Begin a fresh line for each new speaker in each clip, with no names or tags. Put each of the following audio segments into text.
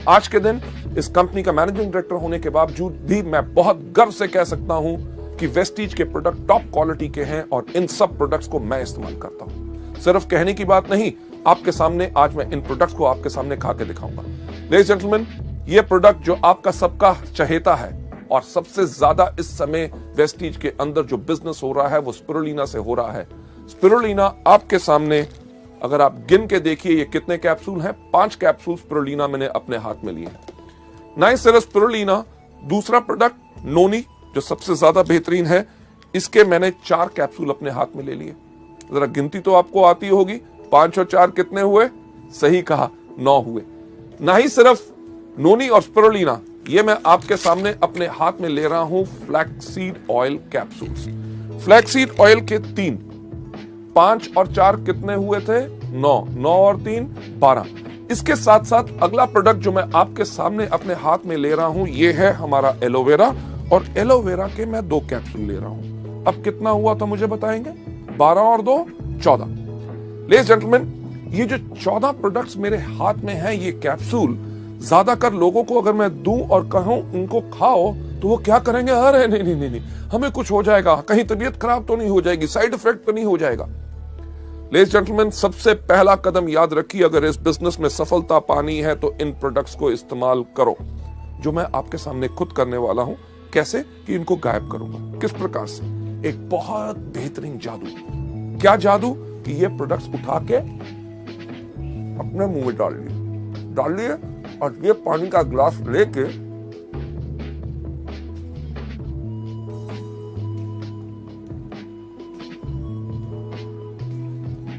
आज के दिन इस कंपनी का मैनेजिंग डायरेक्टर होने के बावजूद भी मैं बहुत गर्व से कह सकता हूं कि वेस्टीज के प्रोडक्ट टॉप क्वालिटी के हैं और इन सब प्रोडक्ट्स को मैं इस्तेमाल करता हूं। सिर्फ कहने की बात नहीं, आपके सामने आज मैं इन प्रोडक्ट्स को आपके सामने खा के दिखाऊंगा। लेडीज जेंटलमैन, ये प्रोडक्ट जो आपका सबका चहेता है और सबसे ज्यादा इस समय वेस्टीज के अंदर जो बिजनेस हो रहा है वो स्पिरुलिना से हो रहा है। स्पिरुलिना आपके सामने अगर आप गिन के देखिए ये कितने कैप्सूल हैं, 5 कैप्सूल स्पिरुलिना मैंने अपने हाथ में लिए हैं। Nice spirulina. दूसरा प्रोडक्ट नोनी जो सबसे ज्यादा बेहतरीन है, इसके मैंने 4 कैप्सूल अपने हाथ में ले लिए। जरा गिनती तो आपको आती होगी, 5 और 4 कितने हुए? सही कहा, 9 हुए। ना ही सिर्फ नोनी और स्पिरुलिना, ये मैं आपके सामने अपने हाथ में ले रहा हूं flaxseed oil capsules. Flaxseed oil के 3, 5 और 4 कितने हुए थे? 9, 9 और 3 12। इसके साथ साथ अगला प्रोडक्ट जो मैं आपके सामने अपने हाथ में ले रहा हूं ये है हमारा एलोवेरा, और एलोवेरा के मैं 2 कैप्सूल ले रहा हूं। अब कितना हुआ तो मुझे बताएंगे? 12 और 2 14। लेडीज जेंटलमैन, ये जो 14 प्रोडक्ट्स मेरे हाथ में हैं, ये कैप्सूल ज्यादातर लोगों को अगर मैं दूं और कहूं इनको खाओ तो वो क्या करेंगे? अरे नहीं नहीं नहीं नहीं, हमें कुछ हो जाएगा, कहीं तबीयत खराब तो नहीं हो जाएगी, साइड इफेक्ट तो नहीं हो जाएगा। लेडीज जेंटलमैन, सबसे पहला कदम याद रखिए, अगर इस बिजनेस में सफलता पानी है तो इन प्रोडक्ट्स को इस्तेमाल करो, जो मैं आपके सामने खुद करने वाला हूं। कैसे कि इनको गायब करूंगा, किस प्रकार से? एक बहुत बेहतरीन जादू। क्या जादू? कि ये प्रोडक्ट्स उठा के अपने मुंह में डाल लिए और ये पानी का ग्लास लेके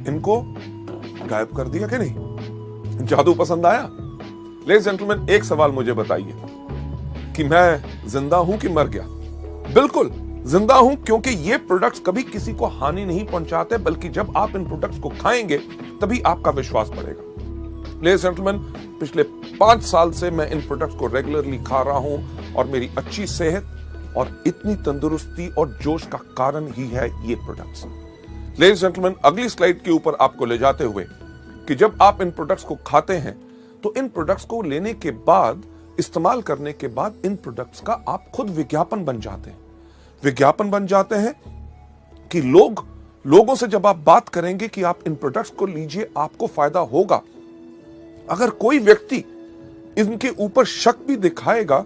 इनको गायब कर दिया कि नहीं? जादू पसंद आया? लेडीज जेंटलमैन, एक सवाल मुझे बताइए कि मैं जिंदा हूं कि मर गया? बिल्कुल जिंदा हूं, क्योंकि ये प्रोडक्ट्स कभी किसी को हानि नहीं पहुंचाते, बल्कि जब आप इन प्रोडक्ट्स को खाएंगे तभी आपका विश्वास बढ़ेगा। लेडीज जेंटलमैन, पिछले 5 साल से मैं इन प्रोडक्ट्स को रेगुलरली खा रहा हूं और मेरी अच्छी सेहत और इतनी तंदुरुस्ती और जोश का कारण ही है ये प्रोडक्ट्स। लेडीज जेंटलमैन, अगली स्लाइड के ऊपर आपको ले जाते हुए कि जब आप इन प्रोडक्ट्स को खाते हैं तो इन प्रोडक्ट्स को लेने के बाद, इस्तेमाल करने के बाद, इन प्रोडक्ट्स का आप खुद विज्ञापन बन जाते हैं। विज्ञापन बन जाते हैं कि लोगों से जब आप बात करेंगे कि आप इन प्रोडक्ट्स को लीजिए, आपको फायदा होगा। अगर कोई व्यक्ति इनके ऊपर शक भी दिखाएगा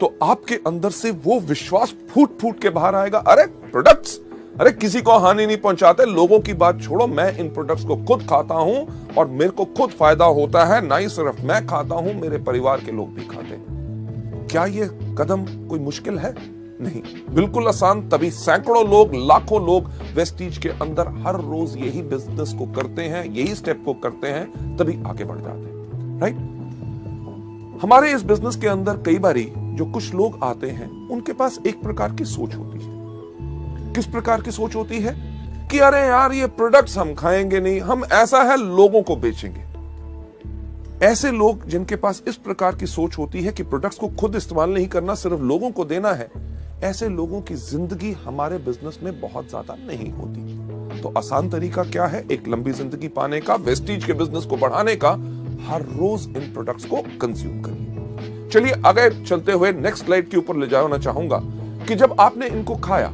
तो आपके अंदर से वो विश्वास फूट फूट के बाहर आएगा। अरे प्रोडक्ट्स, अरे किसी को हानि नहीं पहुंचाते, लोगों की बात छोड़ो, मैं इन प्रोडक्ट्स को खुद खाता हूं और मेरे को खुद फायदा होता है। ना ही सिर्फ मैं खाता हूं, मेरे परिवार के लोग भी खाते हैं। क्या ये कदम कोई मुश्किल है? नहीं, बिल्कुल आसान। तभी सैकड़ों लोग, लाखों लोग वेस्टीज के अंदर हर रोज यही बिजनेस को करते हैं, यही स्टेप को करते हैं, तभी आगे बढ़ जाते हैं। राइट? हमारे इस बिजनेस के अंदर कई बारी जो कुछ लोग आते हैं उनके पास एक प्रकार की सोच होती है। किस प्रकार की सोच होती है? कि अरे यार ये प्रोडक्ट्स हम खाएंगे नहीं, हम ऐसा है लोगों को बेचेंगे। ऐसे लोग जिनके पास इस प्रकार की सोच होती है कि प्रोडक्ट्स को खुद इस्तेमाल नहीं करना, सिर्फ लोगों को देना है, ऐसे लोगों की जिंदगी हमारे बिजनेस में बहुत ज्यादा नहीं होती। तो आसान तरीका क्या है एक लंबी जिंदगी पाने का, वेस्टीज के बिजनेस को बढ़ाने का? हर रोज इन प्रोडक्ट्स को कंज्यूम करिए। चलिए आगे चलते हुए नेक्स्ट स्लाइड के ऊपर ले जाना चाहूंगा कि जब आपने इनको खाया,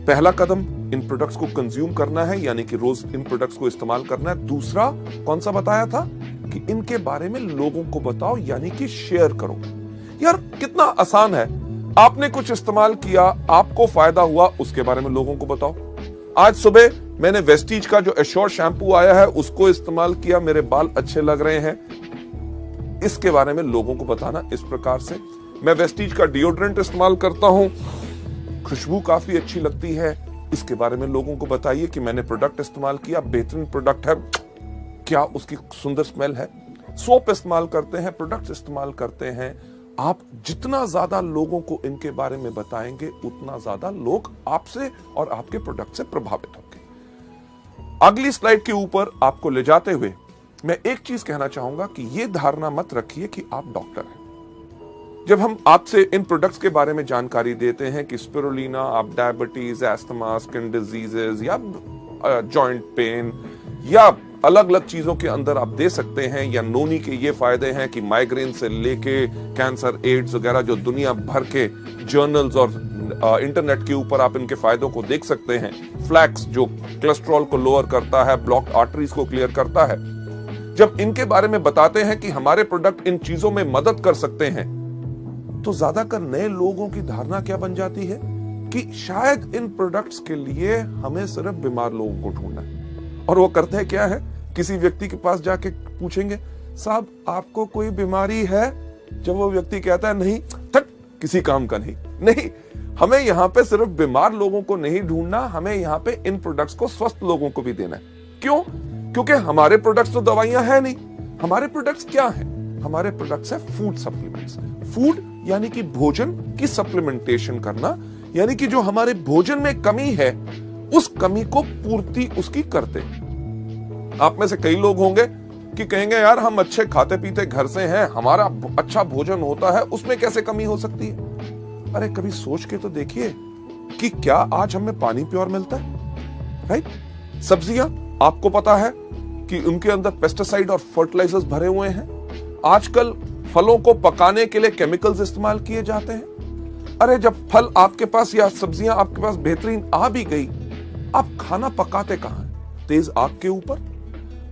पहला कदम इन प्रोडक्ट्स को कंज्यूम करना है, यानी कि रोज इन प्रोडक्ट्स को इस्तेमाल करना है। दूसरा कौन सा बताया था? कि इनके बारे में लोगों को बताओ, यानी कि शेयर करो। यार कितना आसान है। आपने कुछ इस्तेमाल किया, आपको फायदा हुआ, उसके बारे में लोगों को बताओ। आज सुबह मैंने वेस्टीज का जो एश्योर शैम्पू आया है उसको इस्तेमाल किया, मेरे बाल अच्छे लग रहे हैं, इसके बारे में लोगों को बताना इस प्रकार से। मैं वेस्टीज का डिओड्रेंट इस्तेमाल करता हूं, खुशबू काफी अच्छी लगती है, इसके बारे में लोगों को बताइए कि मैंने प्रोडक्ट इस्तेमाल किया, बेहतरीन प्रोडक्ट है, क्या उसकी सुंदर स्मेल है। सोप इस्तेमाल करते हैं, प्रोडक्ट इस्तेमाल करते हैं। आप जितना ज्यादा लोगों को इनके बारे में बताएंगे उतना ज्यादा लोग आपसे और आपके प्रोडक्ट से प्रभावित होंगे। अगली स्लाइड के ऊपर आपको ले जाते हुए मैं एक चीज कहना चाहूंगा कि यह धारणा मत रखिए कि आप डॉक्टर हैं। जब हम आपसे इन प्रोडक्ट्स के बारे में जानकारी देते हैं कि स्पिरुलिना आप डायबिटीज, एस्थमा, स्किन डिजीजेज या जॉइंट पेन या अलग अलग चीजों के अंदर आप दे सकते हैं, या नोनी के ये फायदे हैं कि माइग्रेन से लेके कैंसर, एड्स वगैरह जो दुनिया भर के जर्नल्स और इंटरनेट के ऊपर आप इनके फायदों को देख सकते हैं। फ्लैक्स जो कोलेस्ट्रॉल को लोअर करता है, ब्लॉक्ड आर्टरीज को क्लियर करता है। जब इनके बारे में बताते हैं कि हमारे प्रोडक्ट इन चीजों में मदद कर सकते हैं, तो ज्यादातर नए लोगों की धारणा क्या बन जाती है कि शायद इन प्रोडक्ट्स के लिए हमें सिर्फ बीमार लोगों को ढूंढना है। और वो करते हैं क्या है, किसी व्यक्ति के पास जाके पूछेंगे, साहब आपको कोई बीमारी है? जब वो व्यक्ति कहता है नहीं, तक किसी काम का नहीं, हमें यहां पे सिर्फ बीमार लोगों को नहीं ढूंढना, हमें यहां पे इन प्रोडक्ट्स को स्वस्थ लोगों को भी देना है। क्यों? क्योंकि हमारे प्रोडक्ट्स तो दवाइयां है नहीं। हमारे प्रोडक्ट्स क्या हैं? हमारे प्रोडक्ट्स है फूड सप्लीमेंट्स। फूड यानी कि भोजन की सप्लीमेंटेशन करना, यानी कि जो हमारे भोजन में कमी है उस कमी को पूर्ति उसकी करते। आप में से कई लोग होंगे कि कहेंगे यार हम अच्छे खाते पीते घर से हैं, हमारा अच्छा भोजन होता है, उसमें कैसे कमी हो सकती है? अरे कभी सोच के तो देखिए कि क्या आज हमें पानी प्योर मिलता है? राइट? सब्जियां आपको पता है कि उनके अंदर पेस्टिसाइड और फर्टिलाइजर्स भरे हुए हैं। आजकल फलों को पकाने के लिए केमिकल्स इस्तेमाल किए जाते हैं। अरे जब फल आपके पास या सब्जियां आपके पास बेहतरीन आ भी गई, आप खाना पकाते कहां हैं? तेज आग के ऊपर।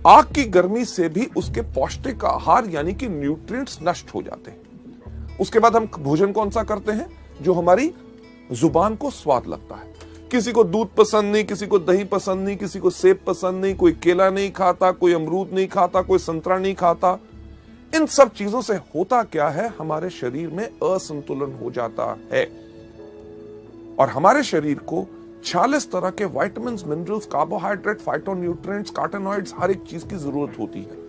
आग की गर्मी से भी उसके पौष्टिक आहार यानी कि न्यूट्रिएंट्स नष्ट हो जाते हैं। उसके बाद हम भोजन कौन सा करते हैं? जो हमारी जुबान को स्वाद लगता है। किसी को दूध पसंद नहीं, किसी को दही पसंद नहीं, किसी को सेब पसंद नहीं, कोई केला नहीं खाता, कोई अमरूद नहीं खाता, कोई संतरा नहीं खाता। इन सब चीजों से होता क्या है? हमारे शरीर में असंतुलन हो जाता है और हमारे शरीर को 46 तरह के विटामिन, मिनरल्स, कार्बोहाइड्रेट, फाइटोन्यूट्रिएंट्स, कार्टेनॉइड्स, हर एक चीज की जरूरत होती है।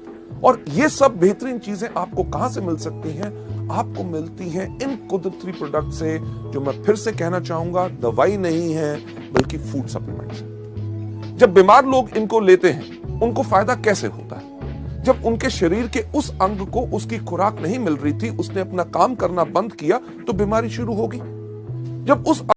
और ये सब बेहतरीन चीजें आपको कहां से मिल सकती हैं? आपको मिलती हैं इन कुदरती प्रोडक्ट से, जो मैं फिर से कहना चाहूंगा दवाई नहीं है बल्कि फूड सप्लीमेंट्स है। जब बीमार लोग इनको लेते हैं उनको फायदा कैसे होता है? जब उनके शरीर के उस अंग को उसकी खुराक नहीं मिल रही थी, उसने अपना काम करना बंद किया, तो बीमारी शुरू होगी। जब उस